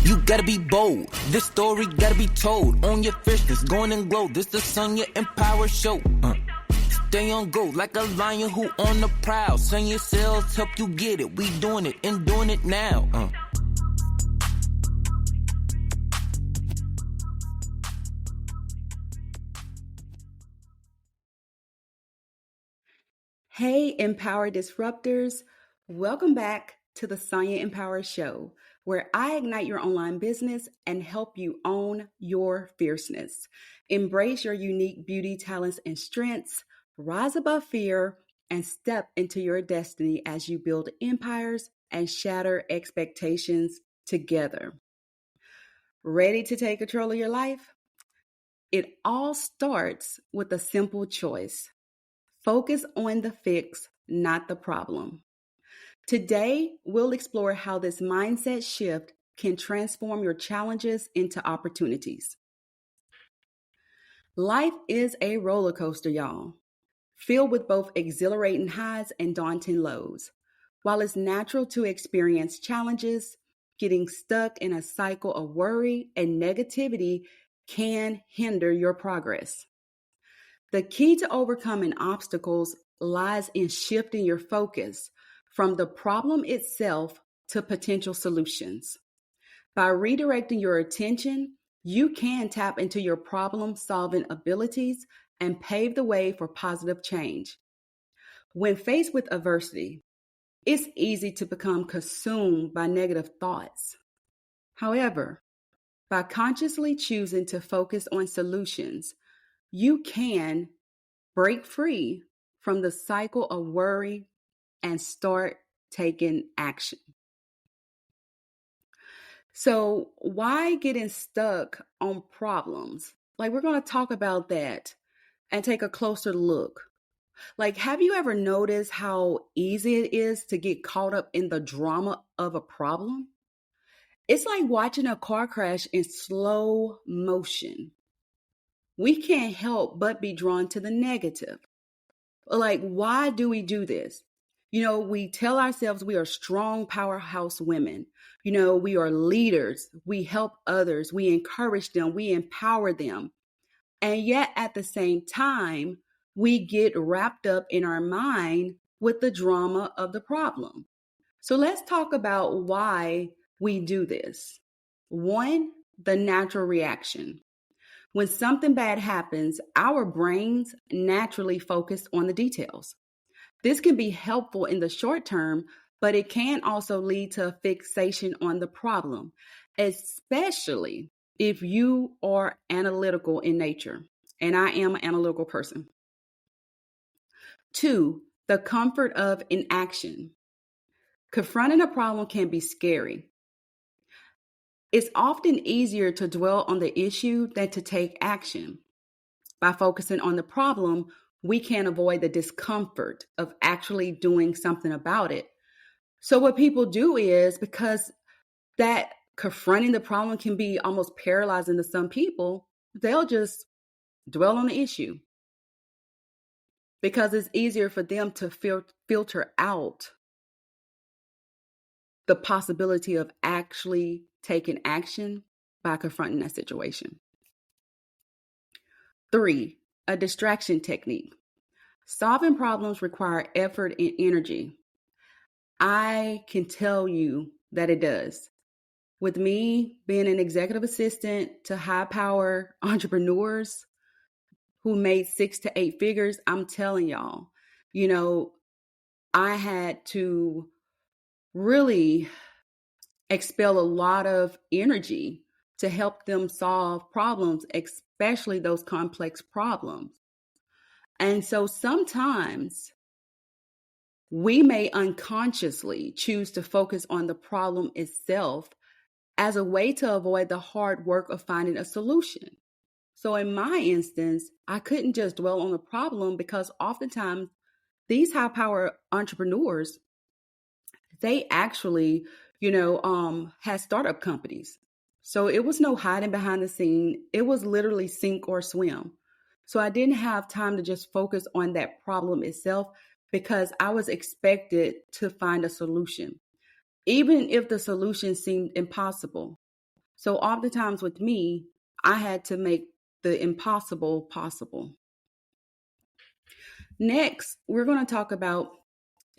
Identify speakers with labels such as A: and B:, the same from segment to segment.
A: You gotta be bold. This story gotta be told. On your fierceness, going and glow. This the Sonya Empower Show. Stay on go like a lion who on the prowl. Send your sales, help you get it. We doing it and doing it now.
B: Hey, Empower Disruptors. Welcome back to the Sonya Empower Show, where I ignite your online business and help you own your fierceness. Embrace your unique beauty, talents, and strengths. Rise above fear and step into your destiny as you build empires and shatter expectations together. Ready to take control of your life? It all starts with a simple choice. Focus on the fix, not the problem. Today, we'll explore how this mindset shift can transform your challenges into opportunities. Life is a roller coaster, y'all, filled with both exhilarating highs and daunting lows. While it's natural to experience challenges, getting stuck in a cycle of worry and negativity can hinder your progress. The key to overcoming obstacles lies in shifting your focus from the problem itself to potential solutions. By redirecting your attention, you can tap into your problem-solving abilities and pave the way for positive change. When faced with adversity, it's easy to become consumed by negative thoughts. However, by consciously choosing to focus on solutions, you can break free from the cycle of worry and start taking action. So, why getting stuck on problems? We're going to talk about that and take a closer look. Have you ever noticed how easy it is to get caught up in the drama of a problem? It's like watching a car crash in slow motion. We can't help but be drawn to the negative. Why do we do this? We tell ourselves we are strong, powerhouse women. We are leaders. We help others. We encourage them. We empower them. And yet at the same time, we get wrapped up in our mind with the drama of the problem. So let's talk about why we do this. One, the natural reaction. When something bad happens, our brains naturally focus on the details. This can be helpful in the short term, but it can also lead to a fixation on the problem, especially if you are analytical in nature. And I am an analytical person. Two, the comfort of inaction. Confronting a problem can be scary. It's often easier to dwell on the issue than to take action. By focusing on the problem, we can avoid the discomfort of actually doing something about it. So what people do is, because that confronting the problem can be almost paralyzing to some people, they'll just dwell on the issue because it's easier for them to filter out the possibility of actually taking action by confronting that situation. Three, a distraction technique. Solving problems require effort and energy. I can tell you that it does. With me being an executive assistant to high power entrepreneurs who made 6 to 8 figures, I'm telling y'all, I had to really expel a lot of energy to help them solve problems, especially those complex problems. And so sometimes we may unconsciously choose to focus on the problem itself as a way to avoid the hard work of finding a solution. So in my instance, I couldn't just dwell on the problem because oftentimes these high power entrepreneurs, they actually, had startup companies. So it was no hiding behind the scene. It was literally sink or swim. So I didn't have time to just focus on that problem itself because I was expected to find a solution, even if the solution seemed impossible. So oftentimes with me, I had to make the impossible possible. Next, we're going to talk about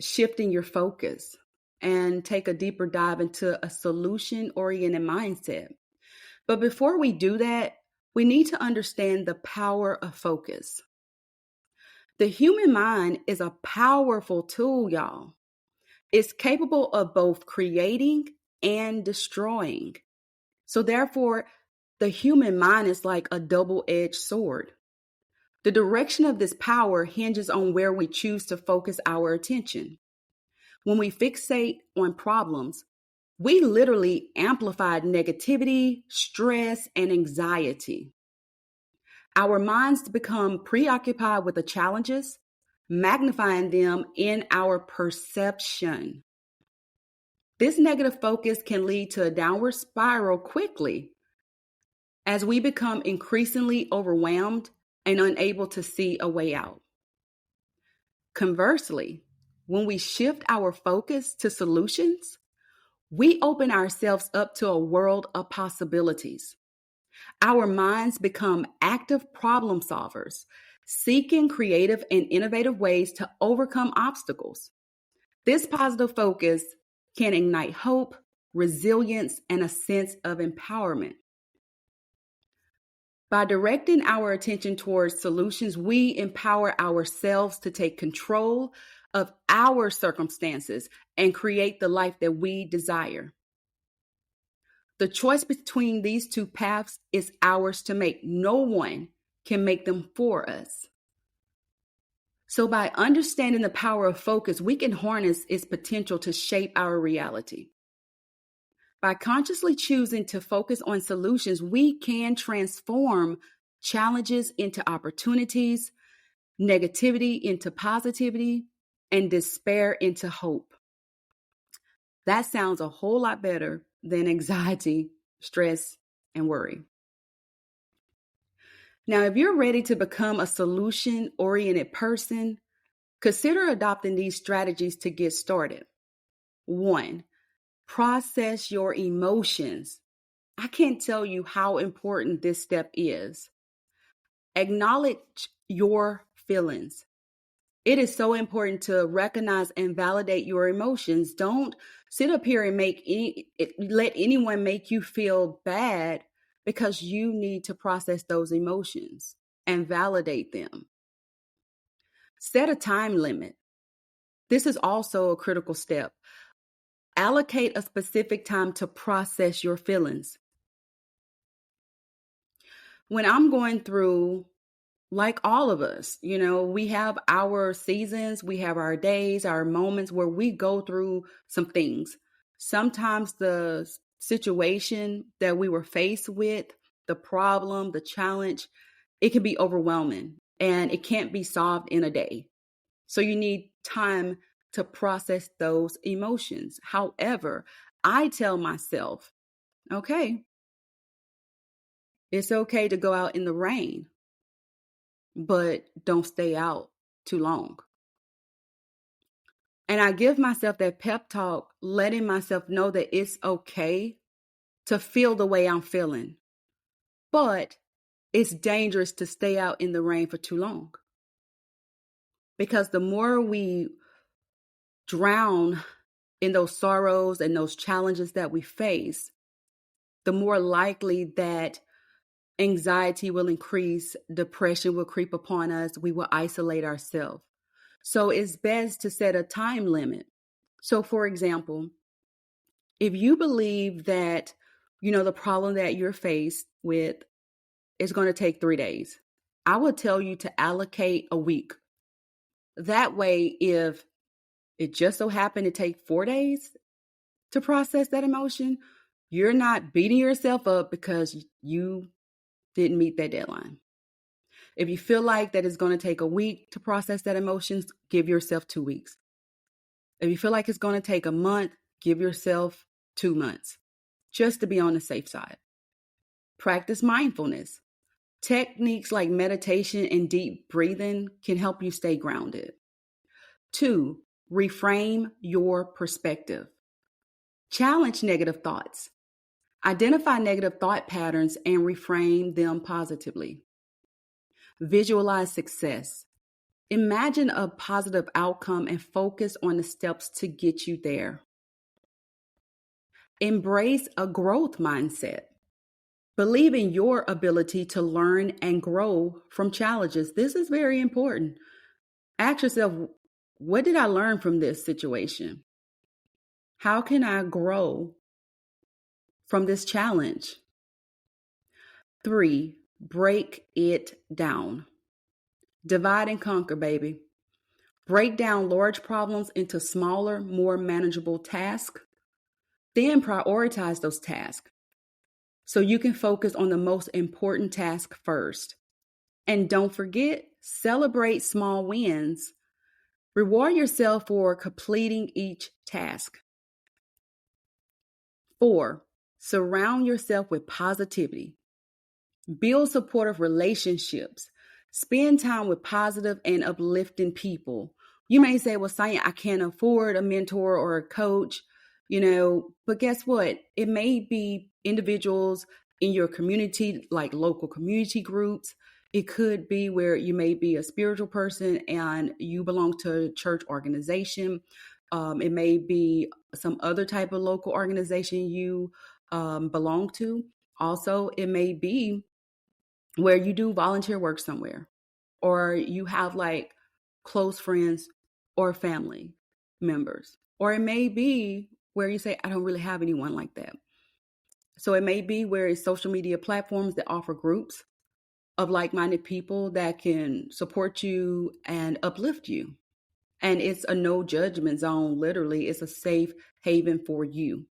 B: shifting your focus and take a deeper dive into a solution oriented mindset. But before we do that, we need to understand the power of focus. The human mind is a powerful tool, y'all. It's capable of both creating and destroying. So, therefore, the human mind is like a double edged sword. The direction of this power hinges on where we choose to focus our attention. When we fixate on problems, we literally amplify negativity, stress, and anxiety. Our minds become preoccupied with the challenges, magnifying them in our perception. This negative focus can lead to a downward spiral quickly as we become increasingly overwhelmed and unable to see a way out. Conversely, when we shift our focus to solutions, we open ourselves up to a world of possibilities. Our minds become active problem solvers, seeking creative and innovative ways to overcome obstacles. This positive focus can ignite hope, resilience, and a sense of empowerment. By directing our attention towards solutions, we empower ourselves to take control of our circumstances and create the life that we desire. The choice between these two paths is ours to make. No one can make them for us. So, by understanding the power of focus, we can harness its potential to shape our reality. By consciously choosing to focus on solutions, we can transform challenges into opportunities, negativity into positivity, and despair into hope. That sounds a whole lot better than anxiety, stress, and worry. Now, if you're ready to become a solution-oriented person, consider adopting these strategies to get started. 1, process your emotions. I can't tell you how important this step is. Acknowledge your feelings. It is so important to recognize and validate your emotions. Don't sit up here and let anyone make you feel bad, because you need to process those emotions and validate them. Set a time limit. This is also a critical step. Allocate a specific time to process your feelings. When I'm going through, like all of us, we have our seasons, we have our days, our moments where we go through some things. Sometimes the situation that we were faced with, the problem, the challenge, it can be overwhelming and it can't be solved in a day. So you need time to process those emotions. However, I tell myself, okay, it's okay to go out in the rain, but don't stay out too long. And I give myself that pep talk, letting myself know that it's okay to feel the way I'm feeling, but it's dangerous to stay out in the rain for too long. Because the more we drown in those sorrows and those challenges that we face, the more likely that anxiety will increase, depression will creep upon us, we will isolate ourselves. So it's best to set a time limit. So for example, if you believe that, the problem that you're faced with is going to take 3 days, I would tell you to allocate a week. That way, if it just so happened to take 4 days to process that emotion, you're not beating yourself up because you didn't meet that deadline. If you feel like that it's going to take a week to process that emotions, give yourself 2 weeks. If you feel like it's going to take a month, give yourself 2 months, just to be on the safe side. Practice mindfulness. Techniques like meditation and deep breathing can help you stay grounded. 2, reframe your perspective. Challenge negative thoughts. Identify negative thought patterns and reframe them positively. Visualize success. Imagine a positive outcome and focus on the steps to get you there. Embrace a growth mindset. Believe in your ability to learn and grow from challenges. This is very important. Ask yourself, what did I learn from this situation? How can I grow from this challenge? 3, break it down. Divide and conquer, baby. Break down large problems into smaller, more manageable tasks. Then prioritize those tasks so you can focus on the most important task first. And don't forget, celebrate small wins. Reward yourself for completing each task. 4, surround yourself with positivity. Build supportive relationships. Spend time with positive and uplifting people. You may say, well, Sonia, I can't afford a mentor or a coach, but guess what? It may be individuals in your community, like local community groups. It could be where you may be a spiritual person and you belong to a church organization. It may be some other type of local organization you belong to. Also, it may be where you do volunteer work somewhere, or you have like close friends or family members, or it may be where you say, I don't really have anyone like that. So it may be where it's social media platforms that offer groups of like-minded people that can support you and uplift you. And it's a no judgment zone. Literally, it's a safe haven for you.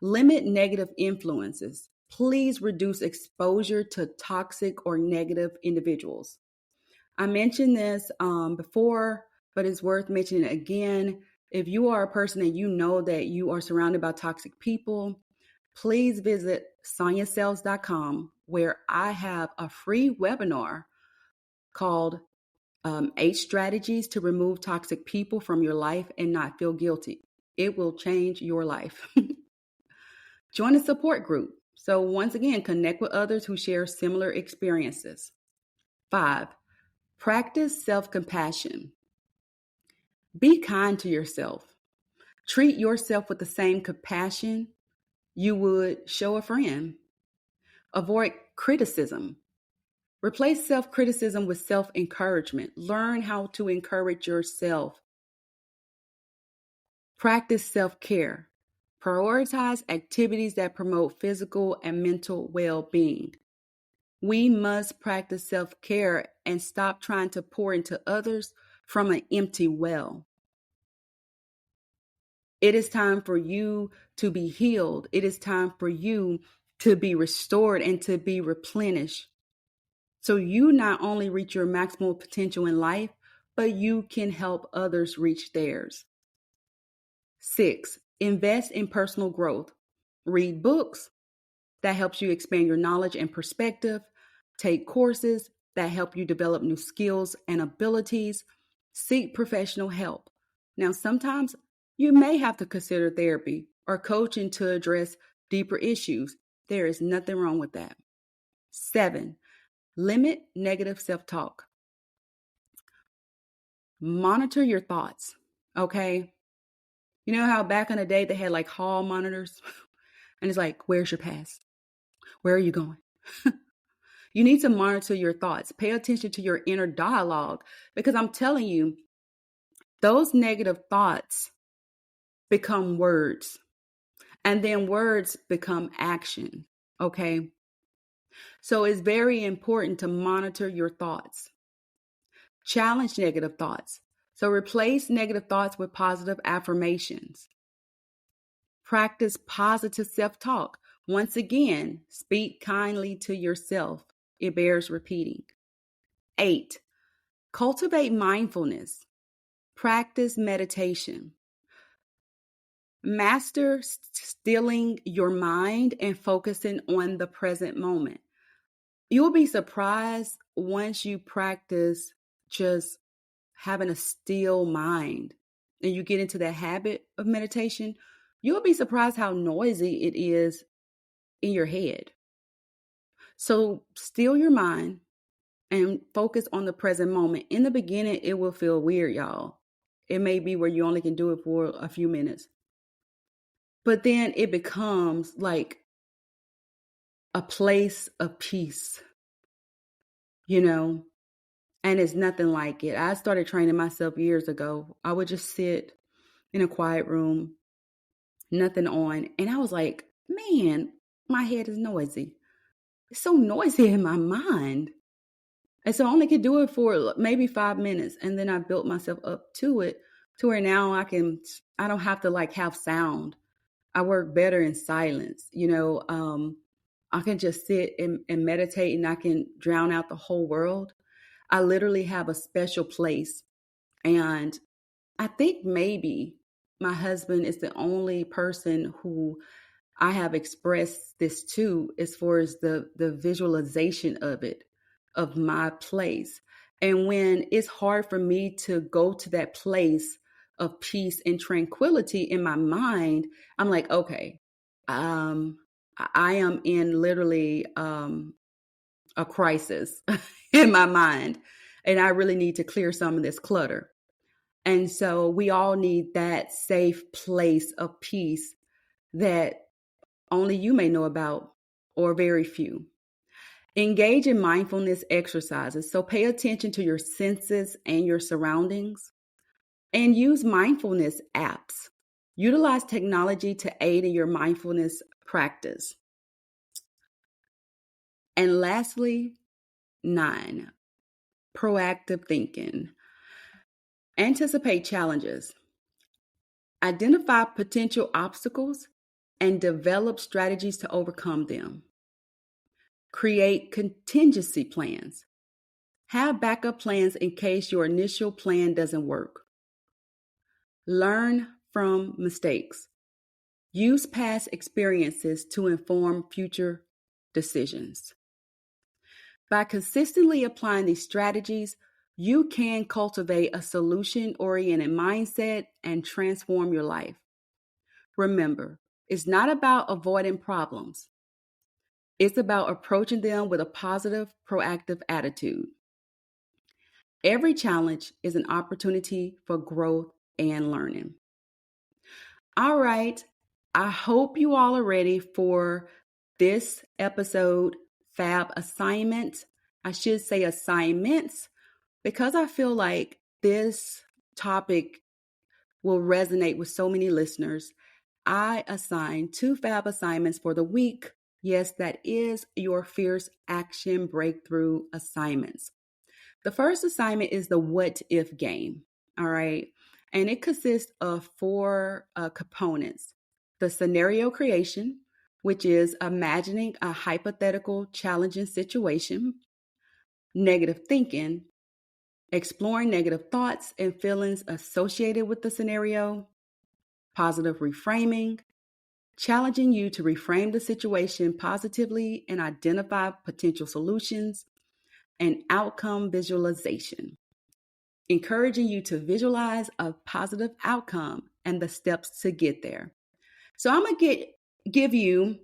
B: Limit negative influences. Please reduce exposure to toxic or negative individuals. I mentioned this before, but it's worth mentioning again. If you are a person and you know that you are surrounded by toxic people, please visit soniasales.com, where I have a free webinar called 8 Strategies to Remove Toxic People from Your Life and Not Feel Guilty. It will change your life. Join a support group. So once again, connect with others who share similar experiences. 5, practice self-compassion. Be kind to yourself. Treat yourself with the same compassion you would show a friend. Avoid criticism. Replace self-criticism with self-encouragement. Learn how to encourage yourself. Practice self-care. Prioritize activities that promote physical and mental well-being. We must practice self-care and stop trying to pour into others from an empty well. It is time for you to be healed. It is time for you to be restored and to be replenished. So you not only reach your maximal potential in life, but you can help others reach theirs. 6, invest in personal growth. Read books that helps you expand your knowledge and perspective. Take courses that help you develop new skills and abilities. Seek professional help. Now, sometimes you may have to consider therapy or coaching to address deeper issues. There is nothing wrong with that. 7, limit negative self-talk. Monitor your thoughts, okay? You know how back in the day they had like hall monitors? And it's like, where's your past? Where are you going? You need to monitor your thoughts. Pay attention to your inner dialogue, because I'm telling you, those negative thoughts become words, and then words become action, okay? So it's very important to monitor your thoughts. Challenge negative thoughts. So replace negative thoughts with positive affirmations. Practice positive self-talk. Once again, speak kindly to yourself. It bears repeating. 8, cultivate mindfulness. Practice meditation. Master stilling your mind and focusing on the present moment. You'll be surprised once you practice just having a still mind and you get into that habit of meditation. You'll be surprised how noisy it is in your head. So still your mind and focus on the present moment. In the beginning, it will feel weird, y'all. It may be where you only can do it for a few minutes. But then it becomes like a place of peace, you know, and it's nothing like it. I started training myself years ago. I would just sit in a quiet room, nothing on. And I was like, man, my head is noisy. It's so noisy in my mind. And so I only could do it for maybe 5 minutes. And then I built myself up to it to where now I don't have to like have sound. I work better in silence. I can just sit and meditate and I can drown out the whole world. I literally have a special place. And I think maybe my husband is the only person who I have expressed this to as far as the visualization of it, of my place. And when it's hard for me to go to that place of peace and tranquility in my mind, I'm like, okay, I am in literally a crisis in my mind, and I really need to clear some of this clutter. And so we all need that safe place of peace that only you may know about, or very few. Engage in mindfulness exercises. So pay attention to your senses and your surroundings, and use mindfulness apps. Utilize technology to aid in your mindfulness practice. And lastly, 9, proactive thinking. Anticipate challenges. Identify potential obstacles and develop strategies to overcome them. Create contingency plans. Have backup plans in case your initial plan doesn't work. Learn from mistakes. Use past experiences to inform future decisions. By consistently applying these strategies, you can cultivate a solution-oriented mindset and transform your life. Remember, it's not about avoiding problems. It's about approaching them with a positive, proactive attitude. Every challenge is an opportunity for growth and learning. All right, I hope you all are ready for this episode Fab assignment. I should say assignments, because I feel like this topic will resonate with so many listeners. I assigned 2 Fab assignments for the week. Yes, that is your Fierce Action Breakthrough assignments. The first assignment is the what if game. All right. And it consists of 4 components. The scenario creation, which is imagining a hypothetical challenging situation. Negative thinking, exploring negative thoughts and feelings associated with the scenario. Positive reframing, challenging you to reframe the situation positively and identify potential solutions. And outcome visualization, encouraging you to visualize a positive outcome and the steps to get there. So I'm going to give you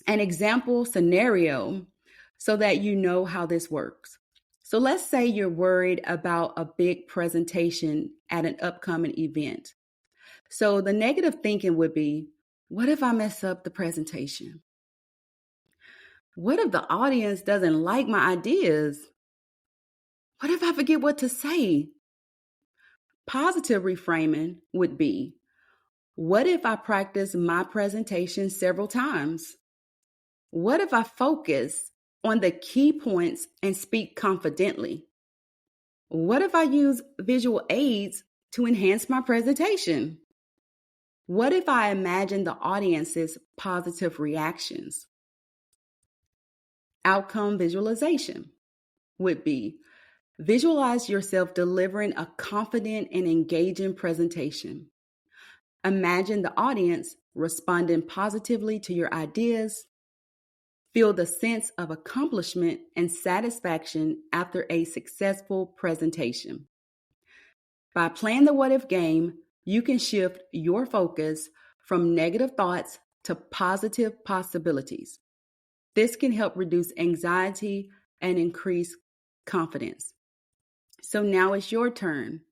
B: an example scenario so that you know how this works. So let's say you're worried about a big presentation at an upcoming event. So the negative thinking would be, what if I mess up the presentation? What if the audience doesn't like my ideas? What if I forget what to say? Positive reframing would be, what if I practice my presentation several times? What if I focus on the key points and speak confidently? What if I use visual aids to enhance my presentation? What if I imagine the audience's positive reactions? Outcome visualization would be, visualize yourself delivering a confident and engaging presentation. Imagine the audience responding positively to your ideas. Feel the sense of accomplishment and satisfaction after a successful presentation. By playing the what if game, you can shift your focus from negative thoughts to positive possibilities. This can help reduce anxiety and increase confidence. So now it's your turn.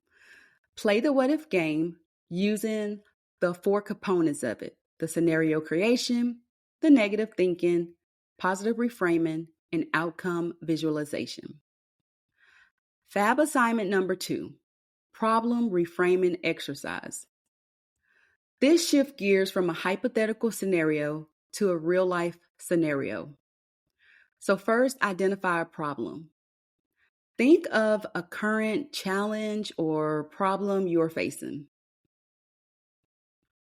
B: Play the what if game using the 4 components of it: the scenario creation, the negative thinking, positive reframing, and outcome visualization. Fab assignment number 2, problem reframing exercise. This shifts gears from a hypothetical scenario to a real life scenario. So first, identify a problem. Think of a current challenge or problem you're facing.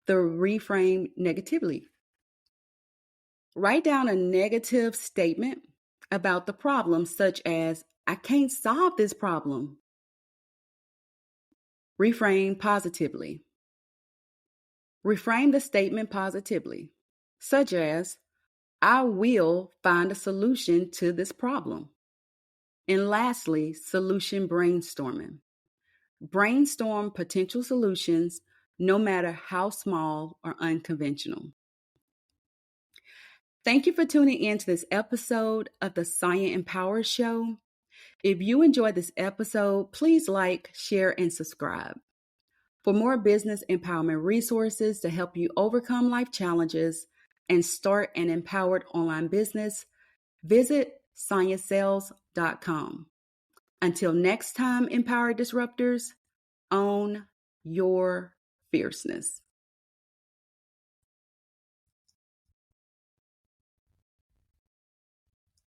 B: The reframe negatively. Write down a negative statement about the problem, such as, I can't solve this problem. Reframe positively. Reframe the statement positively, such as, I will find a solution to this problem. And lastly, solution brainstorming. Brainstorm potential solutions, no matter how small or unconventional. Thank you for tuning in to this episode of the Science Empower Show. If you enjoyed this episode, please like, share, and subscribe. For more business empowerment resources to help you overcome life challenges and start an empowered online business, visit sciencesales.com. Until next time, Empowered Disruptors, own your fierceness.